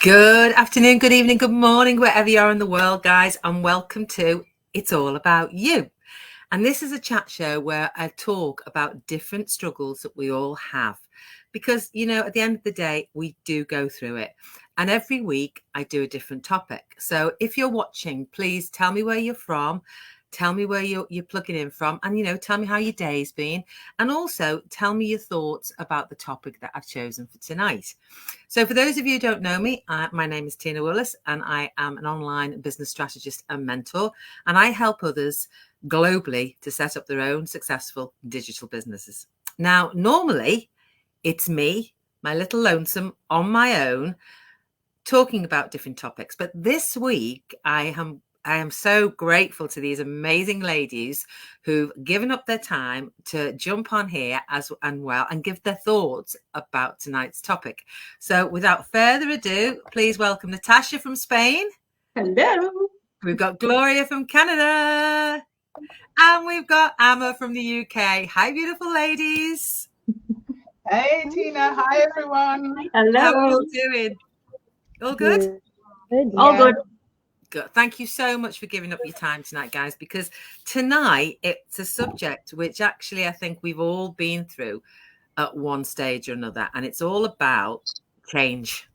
Good afternoon, good evening, good morning, wherever you are in the world, guys, and welcome to It's All About You. And this is a chat show where I talk about different struggles that we all have. Because, you know, at the end of the day, we do go through it. And every week I do a different topic. So if you're watching, please tell me where you're from. Tell me where you're plugging in from, and, you know, tell me how your day's been. And also tell me your thoughts about the topic that I've chosen for tonight. So for those of you who don't know me, my name is Tina Willis, and I am an online business strategist and mentor. And I help others globally to set up their own successful digital businesses. Now, normally it's me, my little lonesome on my own, talking about different topics. But this week I am so grateful to these amazing ladies who've given up their time to jump on here and give their thoughts about tonight's topic. So without further ado, please welcome Natasha from Spain. Hello. We've got Gloria from Canada. And we've got Amma from the UK. Hi, beautiful ladies. Hey, Tina. Hi, everyone. Hello. How are you doing? All good? Good. All good. Good. Thank you so much for giving up your time tonight, guys, because tonight it's a subject which actually I think we've all been through at one stage or another, and it's all about change.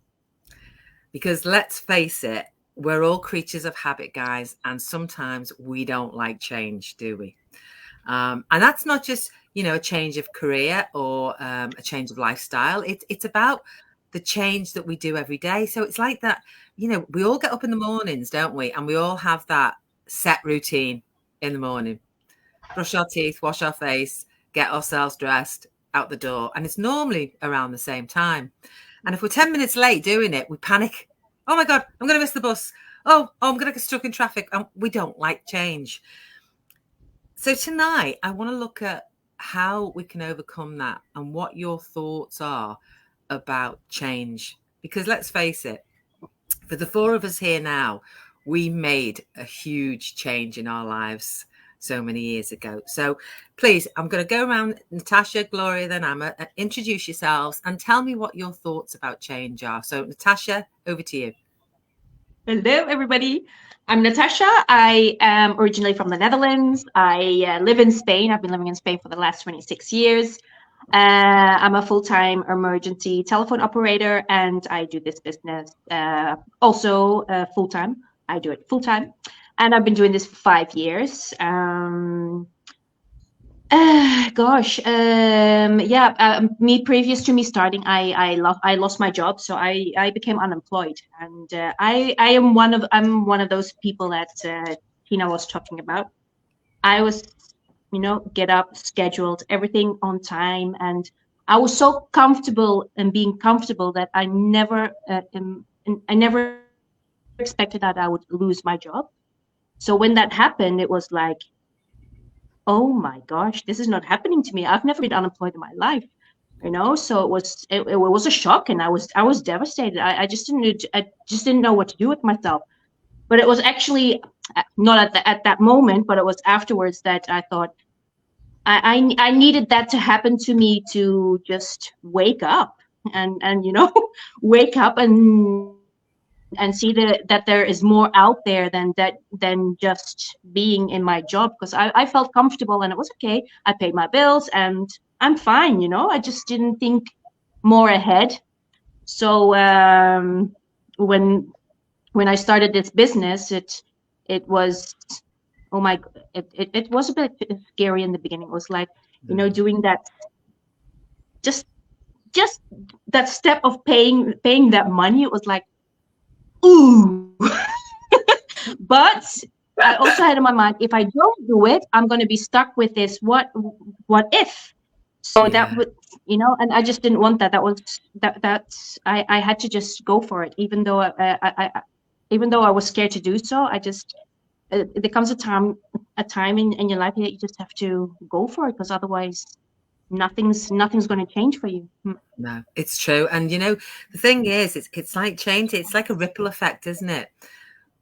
Because let's face it, we're all creatures of habit, guys, and sometimes we don't like change, do we? And that's not just, you know, a change of career or a change of lifestyle. It's about the change that we do every day. So it's like that, you know, we all get up in the mornings, don't we? And we all have that set routine in the morning. Brush our teeth, wash our face, get ourselves dressed, out the door. And it's normally around the same time. And if we're 10 minutes late doing it, we panic. Oh my God, I'm going to miss the bus. Oh, I'm going to get stuck in traffic. We don't like change. So tonight, I want to look at how we can overcome that and what your thoughts are about change. Because let's face it, for the four of us here now, we made a huge change in our lives so many years ago. So please, I'm going to go around, Natasha, Gloria, then Amma, introduce yourselves and tell me what your thoughts about change are. So Natasha, over to you. Hello, everybody. I'm Natasha. I am originally from the Netherlands. I live in Spain. I've been living in Spain for the last 26 years. I'm a full-time emergency telephone operator, and I do this business also full-time. I do it full-time, and I've been doing this for 5 years. Previous to me starting, I lost my job, so I became unemployed, and I'm one of those people that Tina was talking about. I was, you know, get up, scheduled, everything on time, and I was so comfortable in being comfortable that I never expected that I would lose my job. So when that happened, it was like, oh my gosh, this is not happening to me. I've never been unemployed in my life, you know. So it was a shock, and I was devastated. I just didn't know what to do with myself. But it was actually not at that moment, but it was afterwards that I thought I needed that to happen to me to just wake up and you know wake up and see that there is more out there than just being in my job, because I felt comfortable and it was okay. I paid my bills and I'm fine, you know. I just didn't think more ahead. So when I started this business, it was, oh my, it was a bit scary in the beginning. It was like, you know, doing that, just that step of paying that money. It was like, ooh. But I also had in my mind, if I don't do it, I'm going to be stuck with this what if. So that would, you know, and I just didn't want that. That's I had to just go for it, even though I was scared to do so. I just there comes a time in your life that you just have to go for it, because otherwise nothing's going to change for you. No, it's true. And you know, the thing is, it's like change. It's like a ripple effect, isn't it?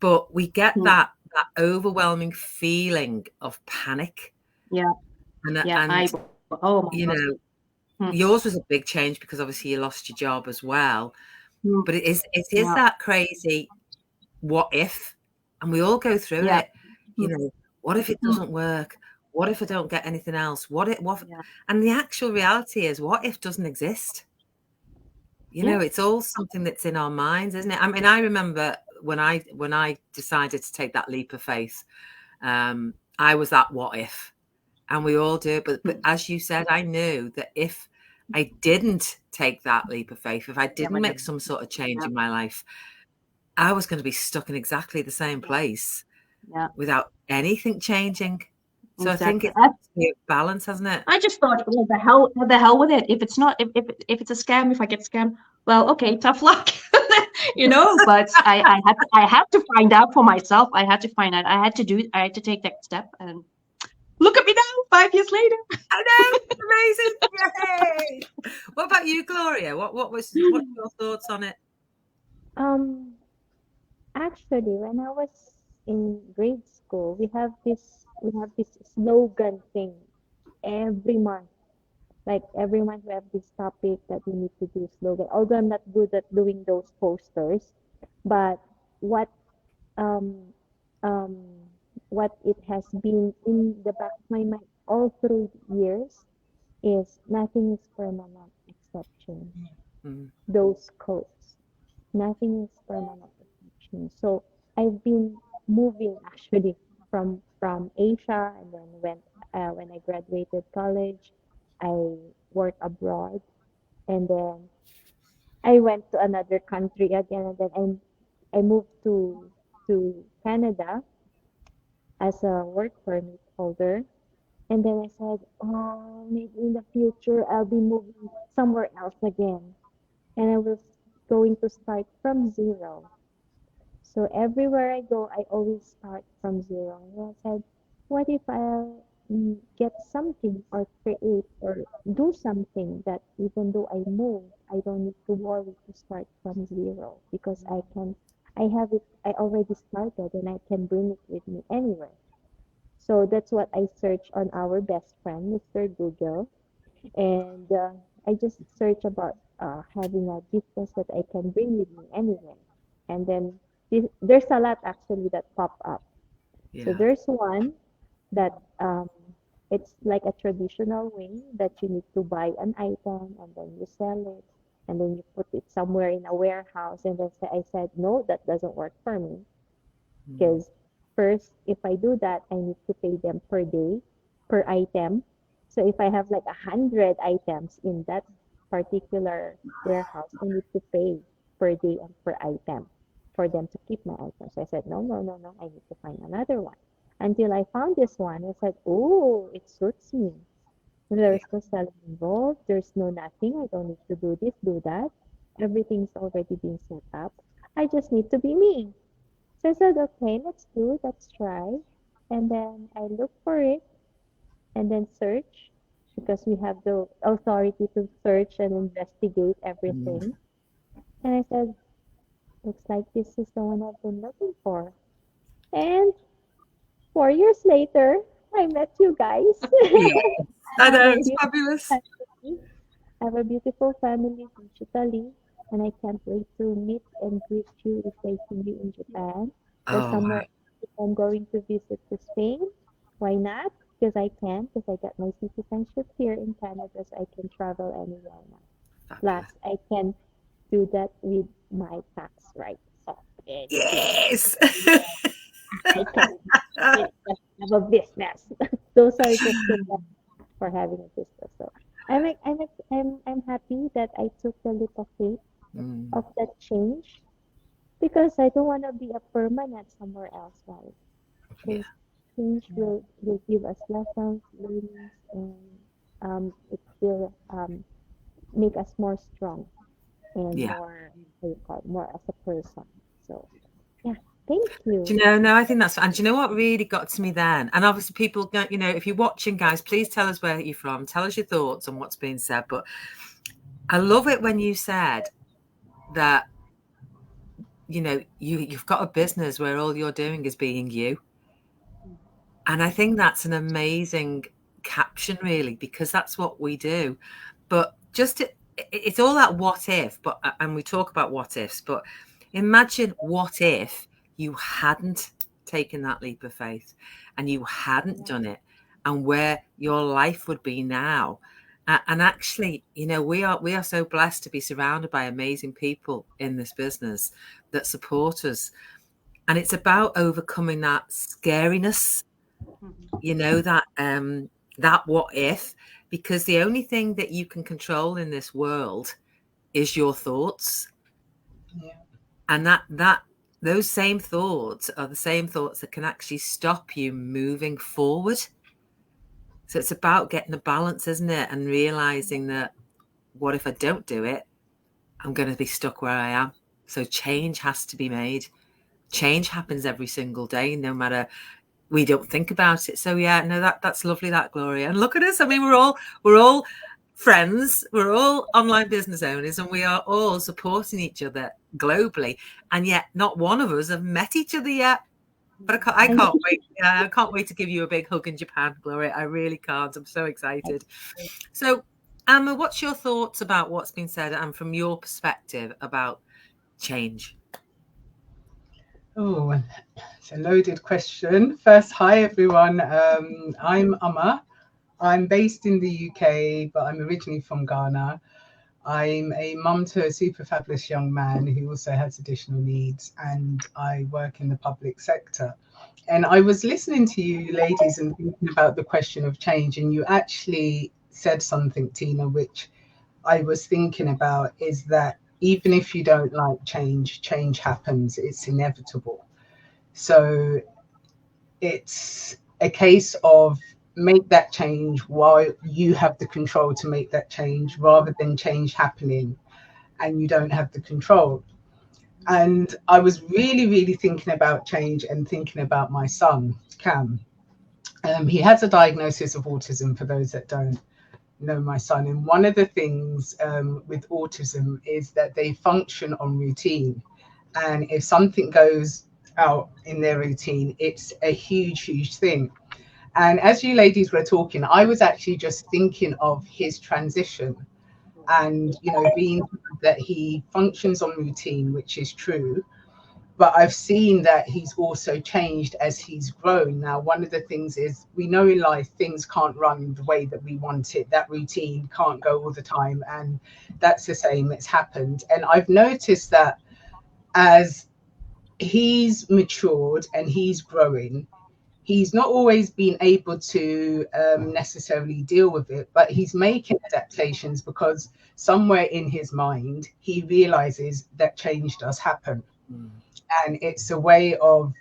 But we get that overwhelming feeling of panic. Yeah. And you know, yours was a big change because obviously you lost your job as well. But it is that crazy what if, and we all go through it. You know, what if it doesn't work? What if I don't get anything else? And the actual reality is, what if doesn't exist? You know, it's all something that's in our minds, isn't it? I mean, I remember when I decided to take that leap of faith, I was that what if, and we all do. But as you said, I knew that if I didn't take that leap of faith, if I didn't make some sort of change in my life, I was going to be stuck in exactly the same place without anything changing. So I think it's a balance, hasn't it? I just thought, well, the hell with it. If it's not, if it's a scam, if I get scammed, well, okay, tough luck, you know. But I had to find out for myself. I had to find out. I had to take that step, and look at me now, 5 years later. I know, amazing! Yay! What about you, Gloria? What's your thoughts on it? Actually, when I was in grade school, we have this slogan thing every month. Like every month we have this topic that we need to do slogan. Although I'm not good at doing those posters, but what um um what it has been in the back of my mind all through the years is nothing is permanent except change. Those quotes. Nothing is permanent except change. So I've been moving actually from Asia, and then when I graduated college, I worked abroad, and then I went to another country again, and then I moved to Canada as a work permit holder. And then I said, oh, maybe in the future I'll be moving somewhere else again. And I was going to start from zero. So everywhere I go, I always start from zero. And I said, what if I'll get something or create or do something that even though I move, I don't need to worry to start from zero, because I have it, I already started, and I can bring it with me anywhere. So that's what I search on our best friend, Mr. Google. And I just search about having a business that I can bring with me anywhere. And then there's a lot actually that pop up. So there's one that it's like a traditional way that you need to buy an item and then you sell it and then you put it somewhere in a warehouse. And then I said, no, that doesn't work for me, because first, if I do that, I need to pay them per day, per item. So if I have like 100 items in that particular warehouse, I need to pay per day and per item for them to keep my items. So I said, no, I need to find another one. Until I found this one, I said, oh, it suits me. There's no selling involved. There's no nothing. I don't need to do this, do that. Everything's already been set up. I just need to be me. So I said, okay, let's try. And then I look for it and then search, because we have the authority to search and investigate everything. And I said, looks like this is the one I've been looking for. And 4 years later, I met you guys. I know, it's fabulous. I have a beautiful family digitally, and I can't wait to meet and greet you if I see you in Japan or somewhere. If I'm going to visit to Spain, why not? Because I can, because I got my citizenship here in Canada, so I can travel anywhere now. Plus, I can do that with my tax rights. Yes. I can have a business. Those are just the for having a business. So I'm happy that I took the leap of faith of that change, because I don't want to be a permanent somewhere else, right? Because change will give us lessons, learnings, and it will make us more strong and more, more as a person. So yeah, thank you. Do you know, no, I think that's, and do you know what really got to me then? And obviously people, you know, if you're watching, guys, please tell us where you're from, tell us your thoughts on what's being said. But I love it when you said that, you know, you've got a business where all you're doing is being you. And I think that's an amazing caption, really, because that's what we do. But just it's all that what if, but and we talk about what ifs, but imagine what if you hadn't taken that leap of faith and you hadn't done it, and where your life would be now. And actually, you know, we are so blessed to be surrounded by amazing people in this business that support us. And it's about overcoming that scariness, you know, that what if, because the only thing that you can control in this world is your thoughts. Yeah. And those same thoughts are the same thoughts that can actually stop you moving forward. So it's about getting a balance, isn't it? And realizing that what if I don't do it? I'm going to be stuck where I am. So change has to be made. Change happens every single day, no matter, we don't think about it. So yeah, no, that's lovely, that, Gloria. And look at us. I mean, we're all friends. We're all online business owners, and we are all supporting each other globally. And yet not one of us have met each other yet. But I can't wait. I can't wait to give you a big hug in Japan, Gloria. I really can't. I'm so excited. So, Amma, what's your thoughts about what's been said, and from your perspective about change? Oh, it's a loaded question. First, hi everyone. I'm Amma. I'm based in the UK, but I'm originally from Ghana. I'm a mum to a super fabulous young man who also has additional needs, and I work in the public sector. And I was listening to you ladies and thinking about the question of change, and you actually said something, Tina, which I was thinking about, is that even if you don't like change, change happens. It's inevitable. So it's a case of make that change while you have the control to make that change, rather than change happening and you don't have the control. And I was really, really thinking about change and thinking about my son, Cam. He has a diagnosis of autism, for those that don't know my son. And one of the things with autism is that they function on routine. And if something goes out in their routine, it's a huge, huge thing. And as you ladies were talking, I was actually just thinking of his transition, and, you know, being that he functions on routine, which is true. But I've seen that he's also changed as he's grown. Now, one of the things is, we know in life things can't run the way that we want it. That routine can't go all the time. And that's the same, it's happened. And I've noticed that as he's matured and he's growing, he's not always been able to necessarily deal with it, but he's making adaptations, because somewhere in his mind, he realizes that change does happen. And it's a way of,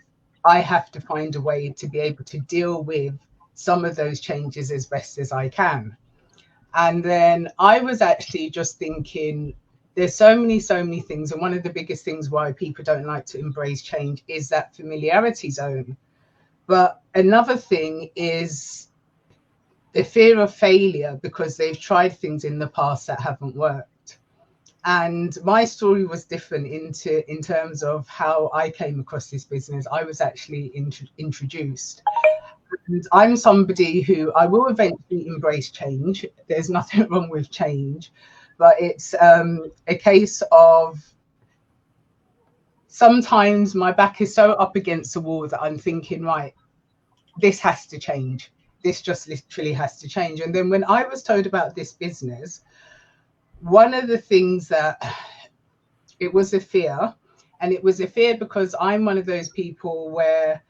I have to find a way to be able to deal with some of those changes as best as I can. And then I was actually just thinking, there's so many things. And one of the biggest things why people don't like to embrace change is that familiarity zone. But another thing is the fear of failure, because they've tried things in the past that haven't worked. And my story was different in terms of how I came across this business. I was actually introduced. And I'm somebody who, I will eventually embrace change. There's nothing wrong with change, but it's a case of, sometimes my back is so up against the wall that I'm thinking, right, this has to change. This just literally has to change. And then when I was told about this business, one of the things that, it was a fear, and it was a fear because I'm one of those people where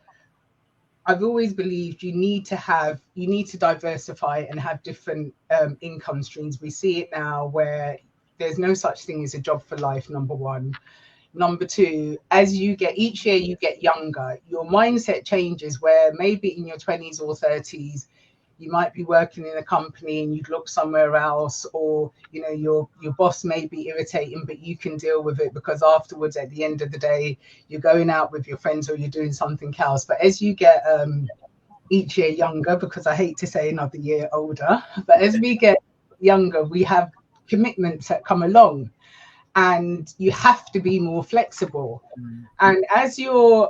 I've always believed you need to diversify and have different income streams. We see it now where there's no such thing as a job for life, number one. Number two, as you get, each year you get younger, your mindset changes, where maybe in your 20s or 30s, you might be working in a company and you'd look somewhere else, or, you know, your boss may be irritating, but you can deal with it because afterwards, at the end of the day, you're going out with your friends or you're doing something else. But as you get each year younger, because I hate to say another year older, but as we get younger, we have commitments that come along, and you have to be more flexible. And as you're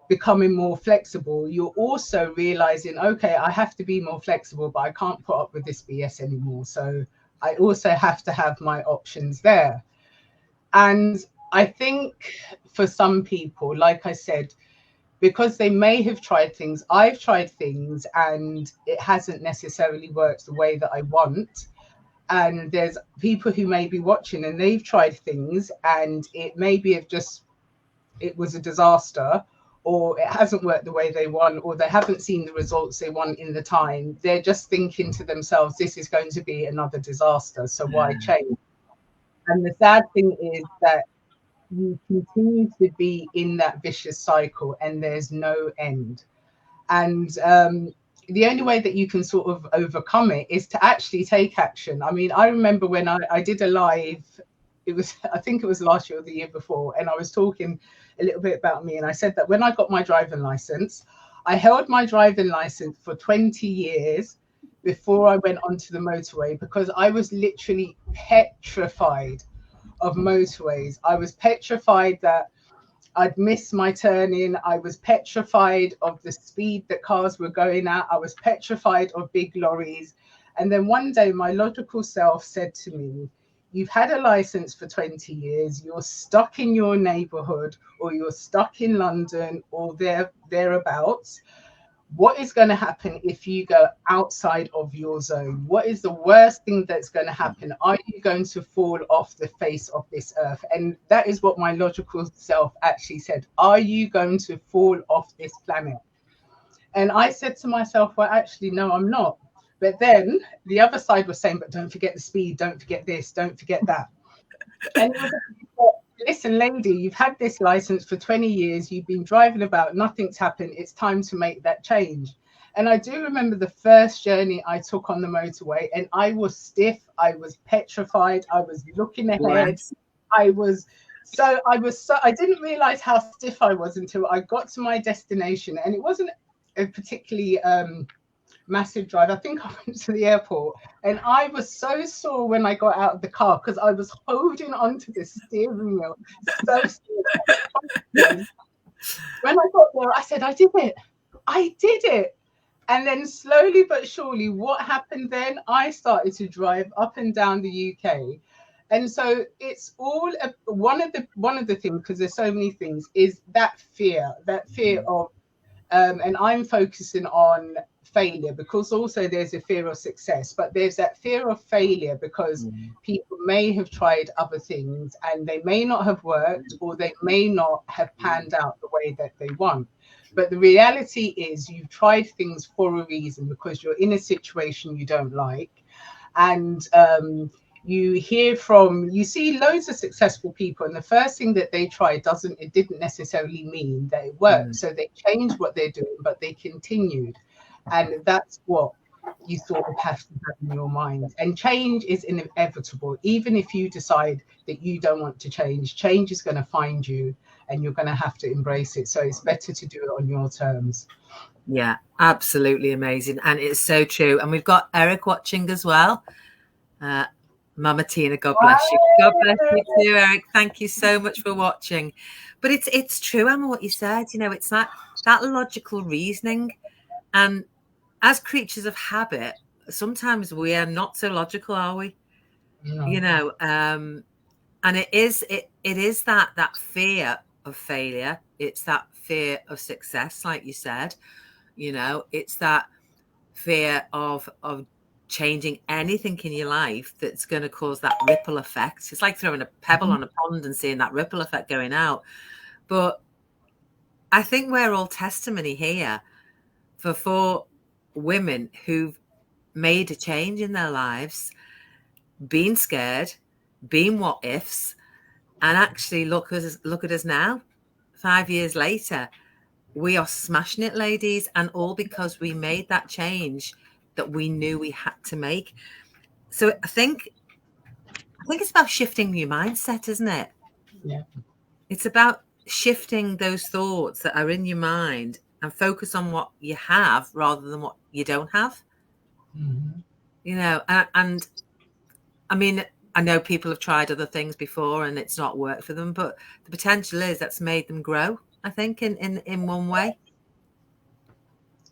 becoming more flexible, you're also realizing, okay, I have to be more flexible, but I can't put up with this BS anymore. So I also have to have my options there. And I think for some people, like I said, because they may have tried things, I've tried things and it hasn't necessarily worked the way that I want. And there's people who may be watching and they've tried things and it maybe it was a disaster, or it hasn't worked the way they want, or they haven't seen the results they want in the time. They're just thinking to themselves, this is going to be another disaster, so why change? And the sad thing is that you continue to be in that vicious cycle and there's no end. And the only way that you can sort of overcome it is to actually take action. I mean, I remember when I did a live, I think it was last year or the year before, and I was talking a little bit about me, and I said that when I got my driving license, I held my driving license for 20 years before I went onto the motorway, because I was literally petrified of motorways. I was petrified that I'd miss my turning. I was petrified of the speed that cars were going at. I was petrified of big lorries. And then one day my logical self said to me, you've had a license for 20 years, you're stuck in your neighborhood, or you're stuck in London, or thereabouts. What is going to happen if you go outside of your zone? What is the worst thing that's going to happen? Are you going to fall off the face of this earth? And that is what my logical self actually said. Are you going to fall off this planet? And I said to myself, well, actually, no, I'm not. But then the other side was saying, but don't forget the speed, don't forget this, don't forget that. And it was, listen, lady, you've had this license for 20 years, you've been driving about, nothing's happened, it's time to make that change. And I do remember the first journey I took on the motorway, and I was stiff, I was petrified, I was looking ahead. Yes. I didn't realize how stiff I was until I got to my destination, and it wasn't a particularly massive drive. I think I went to the airport and I was so sore when I got out of the car because I was holding onto the steering wheel so sore. When I got there, I said, I did it. And then slowly but surely, what happened then? I started to drive up and down the UK. And so it's all one of the things, because there's so many things, is that fear of and I'm focusing on failure, because also there's a fear of success, but there's that fear of failure because people may have tried other things and they may not have worked, or they may not have panned out the way that they want. But the reality is you've tried things for a reason, because you're in a situation you don't like. And you see loads of successful people, and the first thing that they try it didn't necessarily mean that it worked. So they changed what they're doing, but they continued. And that's what you sort of have to have in your mind. And change is inevitable. Even if you decide that you don't want to change is going to find you, and you're going to have to embrace it. So it's better to do it on your terms. Yeah, absolutely amazing. And it's so true. And we've got Eric watching as well. Mama Tina, God bless you. God bless you too, Eric. Thank you so much for watching. But it's true, Emma, what you said. You know, it's that logical reasoning. And as creatures of habit, sometimes we are not so logical, are we? No. You know, and it is that fear of failure. It's that fear of success, like you said. You know, it's that fear of changing anything in your life that's going to cause that ripple effect. It's like throwing a pebble on a pond and seeing that ripple effect going out. But I think we're all testimony here for women who've made a change in their lives, been scared, been what ifs, and actually look at us now, 5 years later. We are smashing it, ladies, and all because we made that change that we knew we had to make. So I think it's about shifting your mindset, isn't it? Yeah. It's about shifting those thoughts that are in your mind and focus on what you have rather than what you don't have. You know, and I mean, I know people have tried other things before and it's not worked for them, but the potential is that's made them grow, I think, in one way.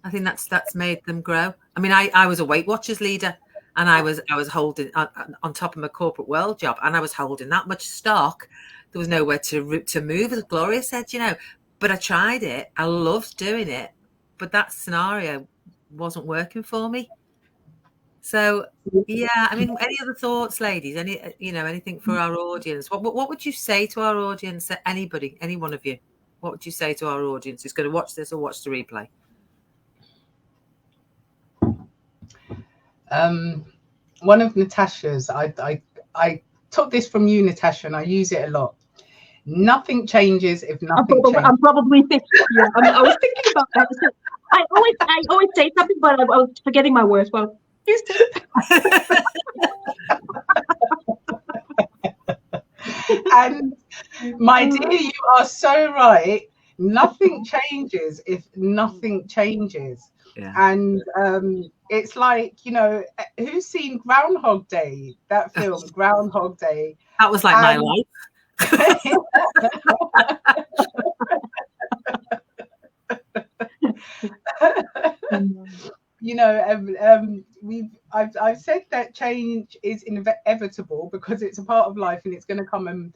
I think that's made them grow. I mean, I was a Weight Watchers leader, and I was holding on top of my corporate world job, and I was holding that much stock. There was nowhere to move, as Gloria said, you know. But I tried it. I loved doing it, but that scenario wasn't working for me. So yeah, I mean, any other thoughts, ladies? Anything for our audience? What would you say to our audience? Anybody, any one of you? What would you say to our audience who's going to watch this or watch the replay? One of Natasha's, I took this from you, Natasha, and I use it a lot. Nothing changes if nothing changes. I'm probably thinking. Yeah, I was thinking about that. So I always say something, but I was forgetting my words. Well, and my dear, you are so right. Nothing changes if nothing changes. Yeah. And it's like, you know, who's seen Groundhog Day? That film, Groundhog Day. That was like my life. You know, I've said that change is inevitable because it's a part of life and it's going to come and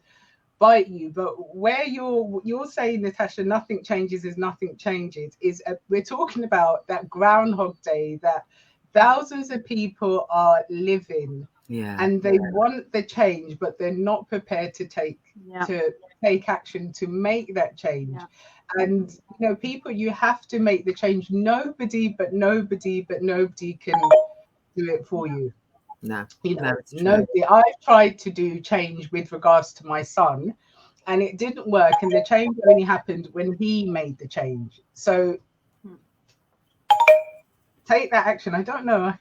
bite you. But where you're saying, Natasha, nothing changes is nothing changes, is we're talking about that Groundhog Day that thousands of people are living. Yeah. And they want the change, but they're not prepared to take action to make that change. Yeah. And you know, people, you have to make the change. Nobody can do it for you. No, you know, no, nobody. I've tried to do change with regards to my son, and it didn't work. And the change only happened when he made the change. So take that action. I don't know.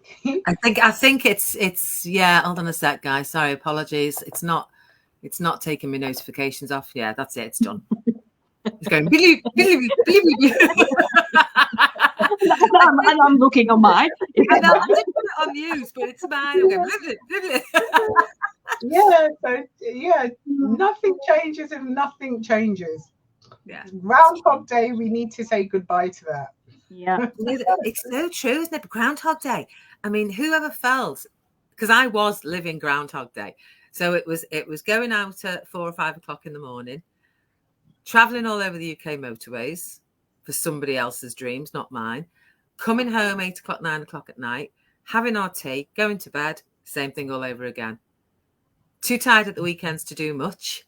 I think it's yeah. Hold on a sec, guys. Sorry, apologies. It's not taking me notifications off. Yeah, that's it. It's done. It's going. I'm looking on mine. I know, I didn't put it on news, but it's mine. I'm going, nothing changes if nothing changes. Yeah. Groundhog Day, we need to say goodbye to that. Yeah. It's so true, isn't it? Groundhog Day. I mean, whoever felt, because I was living Groundhog Day. So it was going out at 4 or 5 o'clock in the morning, traveling all over the UK motorways for somebody else's dreams, not mine, coming home 8 o'clock, 9 o'clock at night, having our tea, going to bed, same thing all over again. Too tired at the weekends to do much.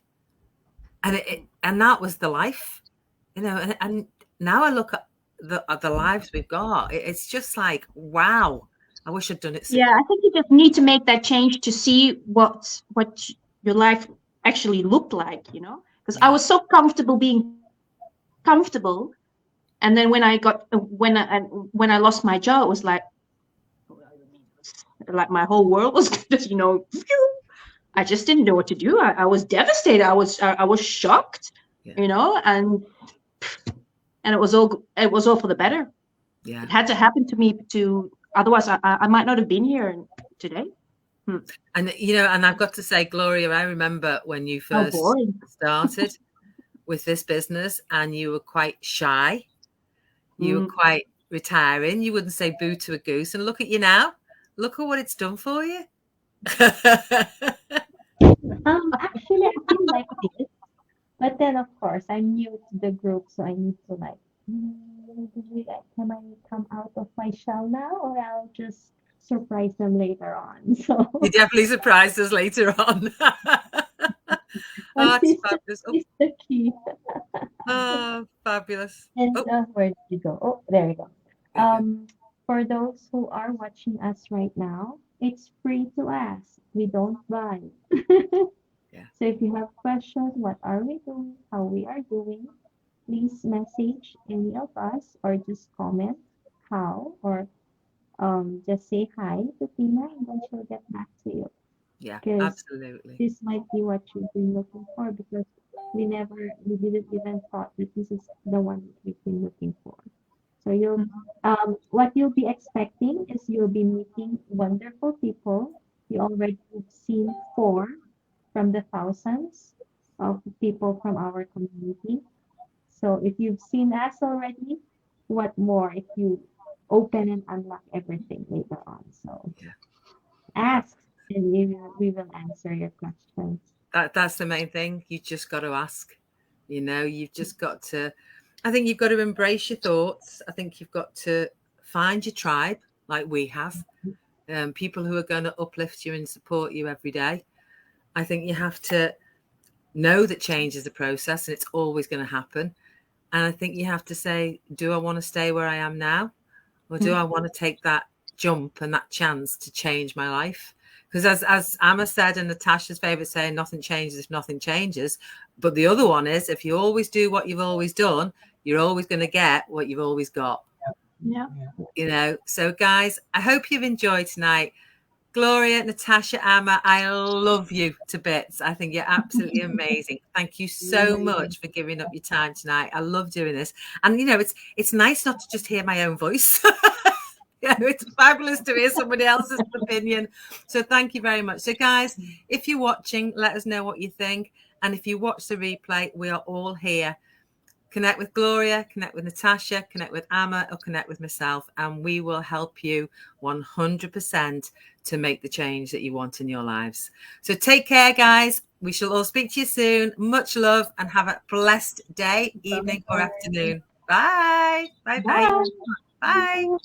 And that was the life, you know, and now I look at the lives we've got. It's just like, wow, I wish I'd done it sooner. Yeah, I think you just need to make that change to see what your life actually looked like, you know, because I was so comfortable being comfortable, and then when I lost my job, it was like my whole world was just, you know, I just didn't know what to do. I was devastated. I was shocked, you know, and it was all for the better. Yeah, it had to happen to me otherwise I might not have been here today. And you know, and I've got to say, Gloria, I remember when you first started with this business, and you were quite shy. You were quite retiring. You wouldn't say boo to a goose, and look at you now. Look at what it's done for you. Actually, I feel like this, but then of course I'm new to the group, so I need to like, can I come out of my shell now, or I'll just surprise them later on? So you definitely surprised us later on. Oh, that's fabulous. It's the key. Oh, fabulous. And where did you go? Oh, there you go. For those who are watching us right now, it's free to ask. We don't buy. So if you have questions, what are we doing, how we are doing, please message any of us or just comment how, or just say hi to Tina and then she'll get back to you. Yeah, 'Cause absolutely. this might be what you've been looking for, because we didn't even thought that this is the one that we've been looking for. So what you'll be expecting is you'll be meeting wonderful people. You already have seen 4 from the thousands of people from our community. So if you've seen us already, what more if you open and unlock everything later on? So Ask, and we will answer your questions. That's the main thing. You just got to ask. You know, you've just got to. I think you've got to embrace your thoughts. I think you've got to find your tribe, like we have, people who are going to uplift you and support you every day. I think you have to know that change is a process and it's always going to happen. And I think you have to say, do I want to stay where I am now? Or do I want to take that jump and that chance to change my life? Because as Amma said, and Natasha's favorite saying, nothing changes if nothing changes. But the other one is, if you always do what you've always done, you're always going to get what you've always got. Yeah. You know, so guys, I hope you've enjoyed tonight. Gloria, Natasha, Amma, I love you to bits. I think you're absolutely amazing. Thank you so much for giving up your time tonight. I love doing this. And, you know, it's nice not to just hear my own voice. Yeah, it's fabulous to hear somebody else's opinion. So thank you very much. So, guys, if you're watching, let us know what you think. And if you watch the replay, we are all here. Connect with Gloria, connect with Natasha, connect with Amma, or connect with myself, and we will help you 100% to make the change that you want in your lives. So take care, guys. We shall all speak to you soon. Much love and have a blessed day, evening, or afternoon. Bye. Bye. Bye. Bye.